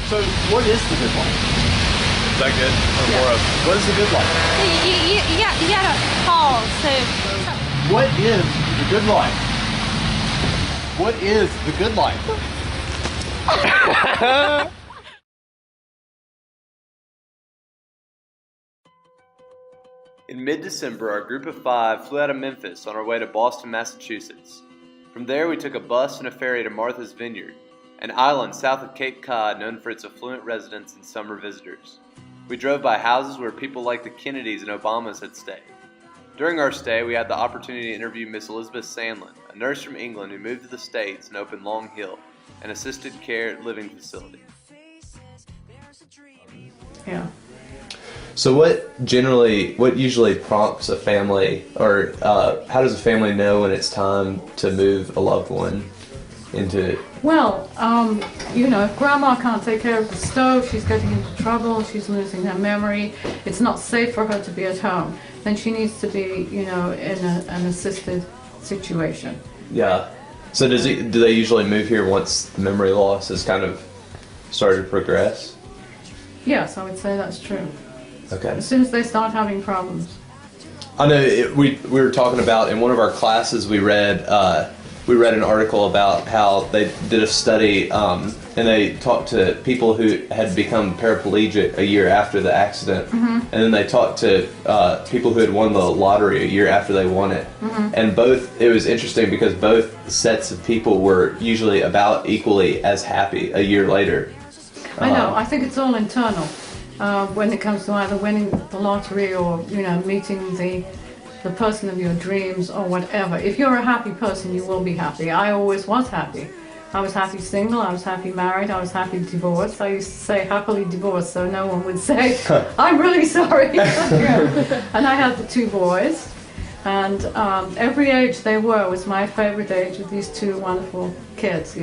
So, what is the good life? Is that good? Or more of, what is the good life? You gotta pause. So, what is the good life? What is the good life? In mid-December, our group of 5 flew out of Memphis on our way to Boston, Massachusetts. From there, we took a bus and a ferry to Martha's Vineyard, an island south of Cape Cod known for its affluent residents and summer visitors. We drove by houses where people like the Kennedys and Obamas had stayed. During our stay, we had the opportunity to interview Miss Elizabeth Sandlin, a nurse from England who moved to the States and opened Long Hill, an assisted care living facility. Yeah. So what usually prompts a family, or how does a family know when it's time to move a loved one into? Well, if grandma can't take care of the stove, she's getting into trouble, she's losing her memory, it's not safe for her to be at home, then she needs to be, in an assisted situation. Yeah. So do they usually move here once the memory loss has kind of started to progress? Yes, I would say that's true. Okay. As soon as they start having problems. I know we were talking about in one of our classes we read an article about how they did a study and they talked to people who had become paraplegic a year after the accident, and then they talked to people who had won the lottery a year after they won it, and it was interesting because both sets of people were usually about equally as happy a year later. I know, I think it's all internal. When it comes to either winning the lottery or, meeting the person of your dreams or whatever. If you're a happy person, you will be happy. I always was happy. I was happy single, I was happy married, I was happy divorced. I used to say happily divorced so no one would say, I'm really sorry. And I had the 2 boys. And every age they were was my favorite age with these 2 wonderful kids,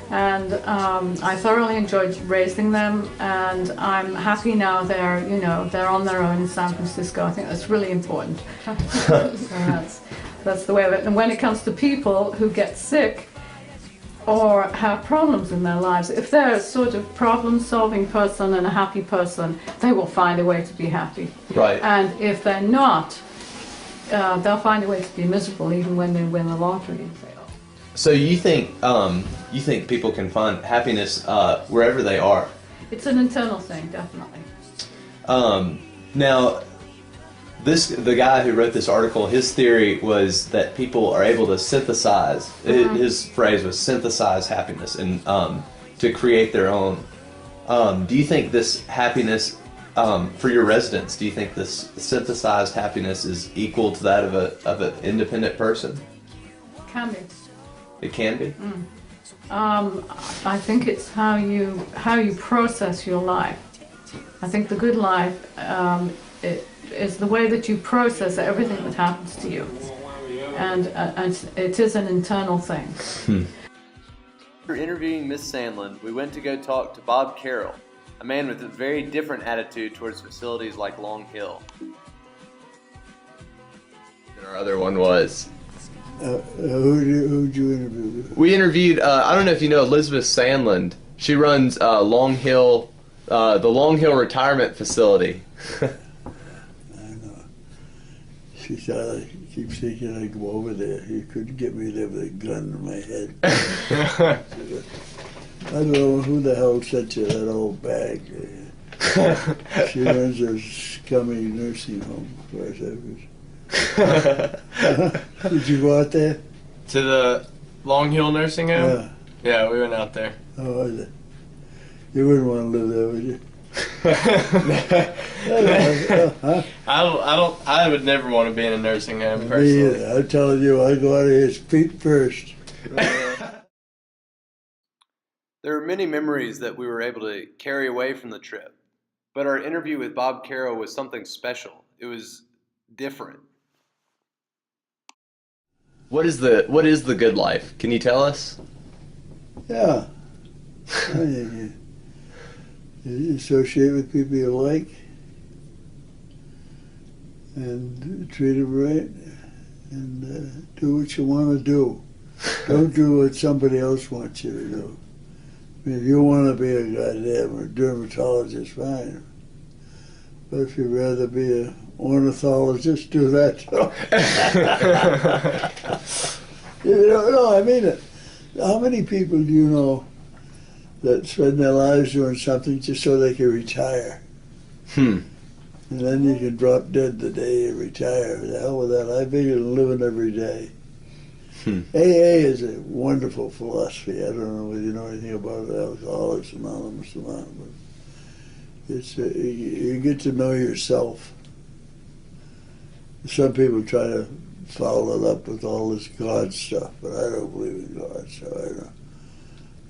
And I thoroughly enjoyed raising them, and I'm happy now they're on their own in San Francisco. I think that's really important. So that's the way of it. And when it comes to people who get sick or have problems in their lives, if they're a sort of problem-solving person and a happy person, they will find a way to be happy. Right. And if they're not, they'll find a way to be miserable even when they win the lottery. So you think people can find happiness wherever they are? It's an internal thing, definitely. Now, the guy who wrote this article, his theory was that people are able to synthesize. His phrase was synthesize happiness and to create their own. Do you think this happiness for your residents? Do you think this synthesized happiness is equal to that of an independent person? Can be. It can be. I think it's how you process your life. I think the good life is the way that you process everything that happens to you, and it is an internal thing. After interviewing Miss Sandlin, we went to go talk to Bob Carroll, a man with a very different attitude towards facilities like Long Hill. And our other one was. Who'd you interview? We interviewed, I don't know if you know Elizabeth Sandlin. She runs the Long Hill Retirement Facility. I know. She said, I keep thinking I'd go over there. You couldn't get me there with a gun in my head. I don't know who the hell sent you that old bag. She runs a scummy nursing home, as far as I was. Did you go out there? To the Long Hill nursing home? Yeah, we went out there. Oh, you wouldn't want to live there, would you? I would never want to be in a nursing home personally. Me either. I'm telling you, I go out of here feet first. There are many memories that we were able to carry away from the trip, but our interview with Bob Carroll was something special. It was different. What is the good life? Can you tell us? Yeah. You associate with people you like and treat them right and do what you want to do. Don't do what somebody else wants you to do. If you want to be a goddamn dermatologist, fine. But if you'd rather be an ornithologist, do that too. No, I mean it. How many people do you know that spend their lives doing something just so they can retire? And then you can drop dead the day you retire. The hell with that. I figure living every day. AA is a wonderful philosophy. I don't know whether you know anything about Alcoholics Anonymous or not, but it's you get to know yourself. Some people try to follow it up with all this God stuff, but I don't believe in God, so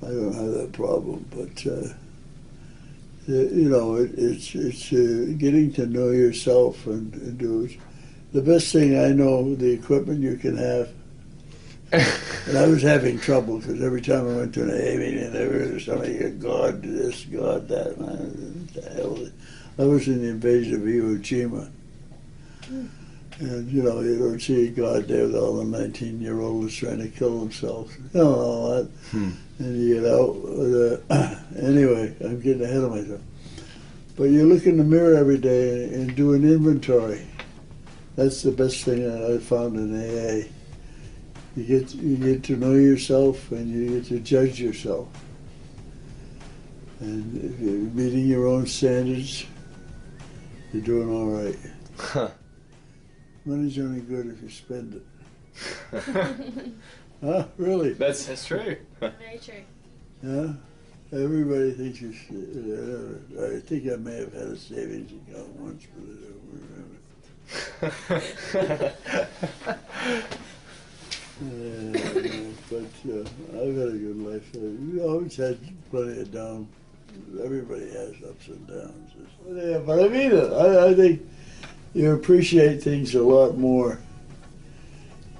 I don't have that problem. But you know, it's getting to know yourself and do it. The best thing I know, the equipment you can have. And I was having trouble because every time I went to an AA meeting, there was somebody, God this, God that. And what the hell? I was in the invasion of Iwo Jima. And, you know, you don't see God there with all the 19-year-olds trying to kill themselves. You know, all that. And you get out. Anyway, I'm getting ahead of myself. But you look in the mirror every day and do an inventory. That's the best thing that I found in AA. You get to know yourself and you get to judge yourself. And if you're meeting your own standards, you're doing all right. Money's only good if you spend it. Huh? Really? That's true. Very true. Yeah? Everybody thinks you should. I think I may have had a savings account once, but I don't remember. But I've had a good life. You always had plenty of down. Everybody has ups and downs. Yeah, but I mean it. I think you appreciate things a lot more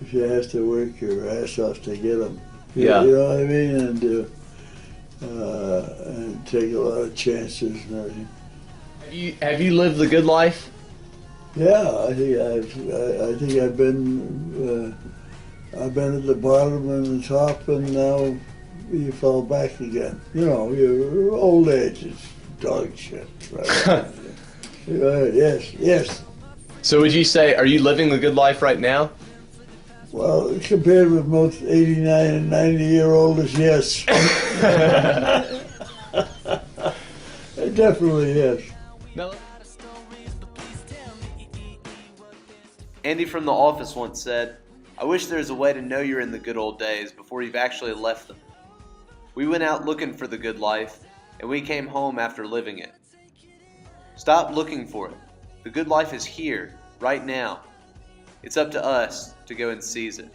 if you have to work your ass off to get them. Yeah. You know what I mean? And take a lot of chances and everything. Have you lived the good life? Yeah, I think I've been. I've been at the bottom and the top, and now you fall back again. You know, your old age is dog shit. Right? Yes. So would you say, are you living the good life right now? Well, compared with most 89 and 90-year-olds, yes. Definitely yes. No. Andy from The Office once said, "I wish there was a way to know you're in the good old days before you've actually left them." We went out looking for the good life, and we came home after living it. Stop looking for it. The good life is here, right now. It's up to us to go and seize it.